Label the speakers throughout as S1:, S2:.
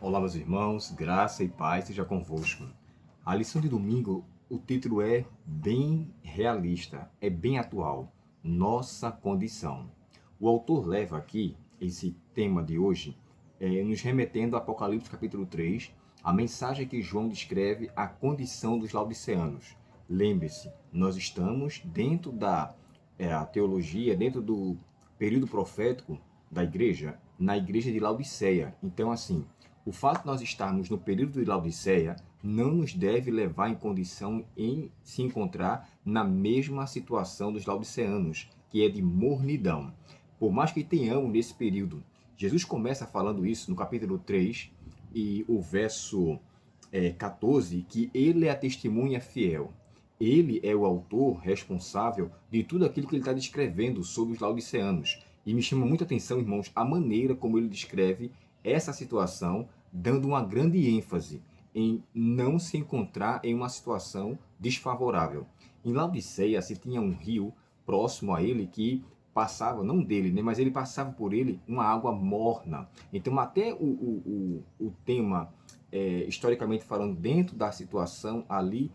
S1: Olá, meus irmãos, graça e paz seja convosco. A lição de domingo, o título é bem realista, é bem atual, nossa condição. O autor leva aqui esse tema de hoje, nos remetendo a Apocalipse capítulo 3, a mensagem que João descreve a condição dos laodiceanos. Lembre-se, nós estamos dentro da a teologia, dentro do período profético da igreja, na igreja de Laodiceia. Então, assim, o fato de nós estarmos no período de Laodiceia não nos deve levar em condição em se encontrar na mesma situação dos laodiceanos, que é de mornidão. Por mais que tenhamos nesse período, Jesus começa falando isso no capítulo 3 e o verso 14, que ele é a testemunha fiel. Ele é o autor responsável de tudo aquilo que ele está descrevendo sobre os laodiceanos. E me chama muita atenção, irmãos, a maneira como ele descreve essa situação, dando uma grande ênfase em não se encontrar em uma situação desfavorável. Em Laodiceia se tinha um rio próximo a ele que passava, não dele, né, mas ele passava por ele uma água morna. Então até o tema, historicamente falando, dentro da situação ali,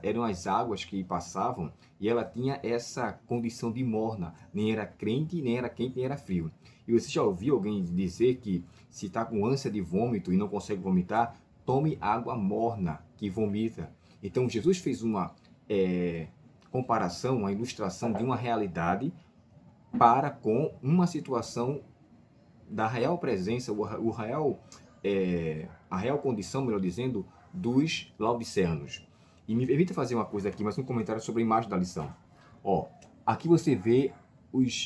S1: eram as águas que passavam e ela tinha essa condição de morna, nem era crente, nem era quente, nem era frio. E você já ouviu alguém dizer que se está com ânsia de vômito e não consegue vomitar, tome água morna que vomita. Então Jesus fez uma comparação, uma ilustração de uma realidade para com uma situação da real presença, o real, a real condição, melhor dizendo, dos laodiceanos. E me permita fazer uma coisa aqui, mais um comentário sobre a imagem da lição. Ó, aqui você vê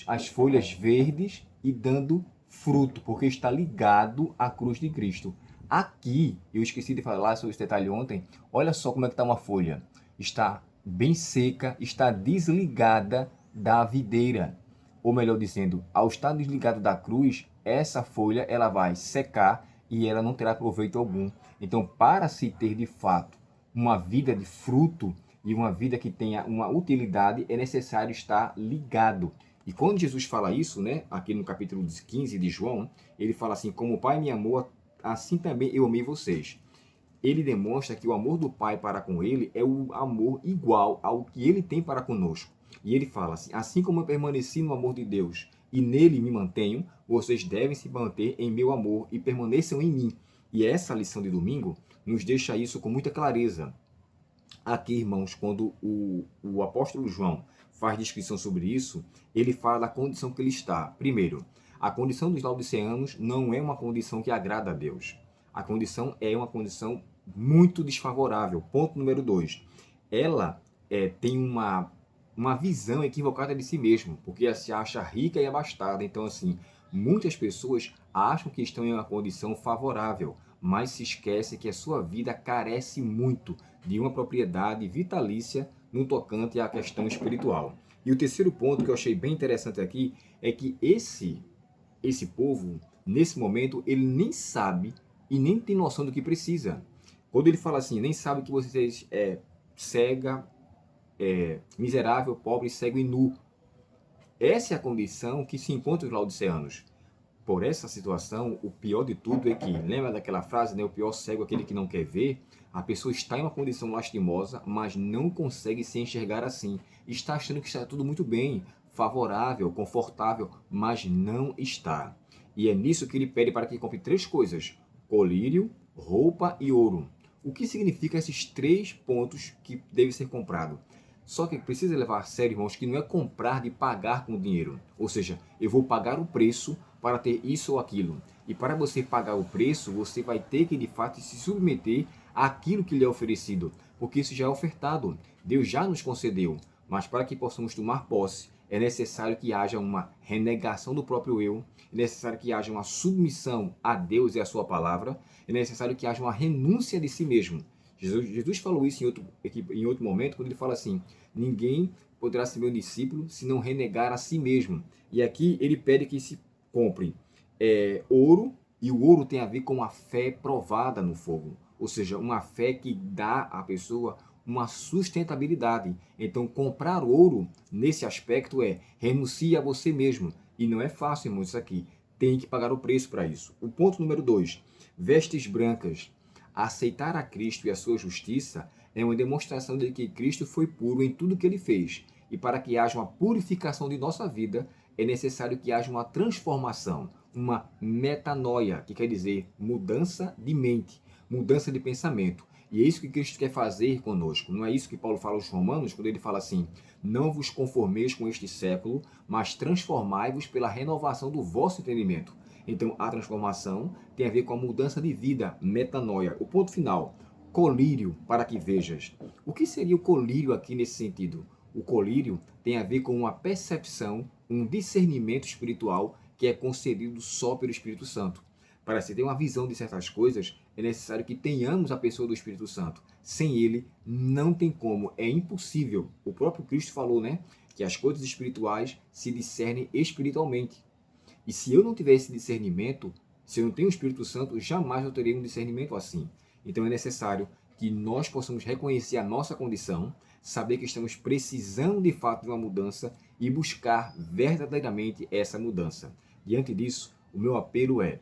S1: as folhas verdes e dando fruto, porque está ligado à cruz de Cristo. Aqui, eu esqueci de falar sobre esse detalhe ontem, olha só como é que está uma folha. Está bem seca, está desligada da videira. Ou melhor dizendo, ao estar desligado da cruz, essa folha ela vai secar e ela não terá proveito algum. Então, para se ter de fato uma vida de fruto e uma vida que tenha uma utilidade, é necessário estar ligado. E quando Jesus fala isso, né, aqui no capítulo 15 de João, ele fala assim: como o Pai me amou, assim também eu amei vocês. Ele demonstra que o amor do Pai para com ele é o amor igual ao que ele tem para conosco. E ele fala assim: assim como eu permaneci no amor de Deus e nele me mantenho, vocês devem se manter em meu amor e permaneçam em mim. E essa lição de domingo nos deixa isso com muita clareza. Aqui, irmãos, quando o apóstolo João faz descrição sobre isso, ele fala da condição que ele está. Primeiro, a condição dos laodiceanos não é uma condição que agrada a Deus. A condição é uma condição muito desfavorável. Ponto número 2. Ela tem uma visão equivocada de si mesma, porque ela se acha rica e abastada. Então, assim, muitas pessoas acham que estão em uma condição favorável, mas se esquece que a sua vida carece muito de uma propriedade vitalícia no tocante à questão espiritual. E o terceiro ponto que eu achei bem interessante aqui é que esse povo, nesse momento, ele nem sabe e nem tem noção do que precisa. Quando ele fala assim, nem sabe que vocês cega, miserável, pobre, cego e nu. Essa é a condição que se encontra os laodiceanos. Por essa situação, o pior de tudo é que, lembra daquela frase, né, o pior cego é aquele que não quer ver? A pessoa está em uma condição lastimosa, mas não consegue se enxergar assim. Está achando que está tudo muito bem, favorável, confortável, mas não está. E é nisso que ele pede para que compre três coisas: colírio, roupa e ouro. O que significa esses três pontos que devem ser comprados? Só que precisa levar a sério, irmãos, que não é comprar de pagar com dinheiro. Ou seja, eu vou pagar o preço para ter isso ou aquilo. E para você pagar o preço, você vai ter que, de fato, se submeter àquilo que lhe é oferecido. Porque isso já é ofertado. Deus já nos concedeu. Mas para que possamos tomar posse, é necessário que haja uma renegação do próprio eu, é necessário que haja uma submissão a Deus e à sua palavra, é necessário que haja uma renúncia de si mesmo. Jesus falou isso em outro momento, quando ele fala assim: ninguém poderá ser meu discípulo se não renegar a si mesmo. E aqui ele pede que se compre ouro, e o ouro tem a ver com a fé provada no fogo. Ou seja, uma fé que dá à pessoa uma sustentabilidade. Então, comprar ouro, nesse aspecto, renuncie a você mesmo. E não é fácil, irmãos, isso aqui. Tem que pagar o preço para isso. O ponto número 2. vestes brancas. Aceitar a Cristo e a sua justiça é uma demonstração de que Cristo foi puro em tudo que ele fez. E para que haja uma purificação de nossa vida, é necessário que haja uma transformação, uma metanoia, que quer dizer mudança de mente, mudança de pensamento. E é isso que Cristo quer fazer conosco. Não é isso que Paulo fala aos Romanos, quando ele fala assim: não vos conformeis com este século, mas transformai-vos pela renovação do vosso entendimento. Então, a transformação tem a ver com a mudança de vida, metanoia. O ponto final, colírio, para que vejas. O que seria o colírio aqui nesse sentido? O colírio tem a ver com uma percepção, um discernimento espiritual que é concedido só pelo Espírito Santo. Para se ter uma visão de certas coisas, é necessário que tenhamos a pessoa do Espírito Santo. Sem ele, não tem como, é impossível. O próprio Cristo falou, né, que as coisas espirituais se discernem espiritualmente. E se eu não tiver esse discernimento, se eu não tenho o Espírito Santo, jamais eu terei um discernimento assim. Então é necessário que nós possamos reconhecer a nossa condição, saber que estamos precisando de fato de uma mudança e buscar verdadeiramente essa mudança. Diante disso, o meu apelo é: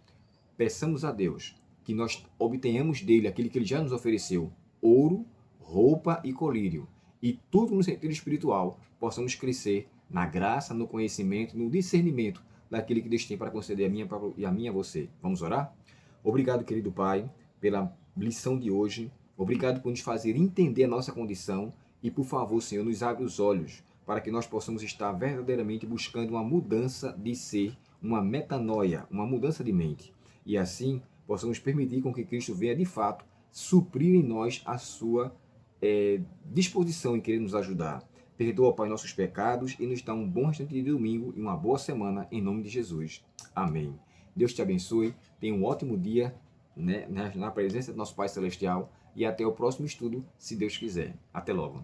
S1: peçamos a Deus que nós obtenhamos dele aquilo que ele já nos ofereceu: ouro, roupa e colírio. E tudo no sentido espiritual, possamos crescer na graça, no conhecimento, no discernimento daquele que Deus tem para conceder a minha a você. Vamos orar? Obrigado, querido Pai, pela lição de hoje. Obrigado por nos fazer entender a nossa condição e, por favor, Senhor, nos abre os olhos para que nós possamos estar verdadeiramente buscando uma mudança de ser, uma metanoia, uma mudança de mente. E assim possamos permitir com que Cristo venha de fato suprir em nós a sua disposição em querer nos ajudar. Perdoa, Pai, nossos pecados e nos dá um bom restante de domingo e uma boa semana, em nome de Jesus. Amém. Deus te abençoe, tenha um ótimo dia, né, na presença do nosso Pai Celestial, e até o próximo estudo, se Deus quiser. Até logo.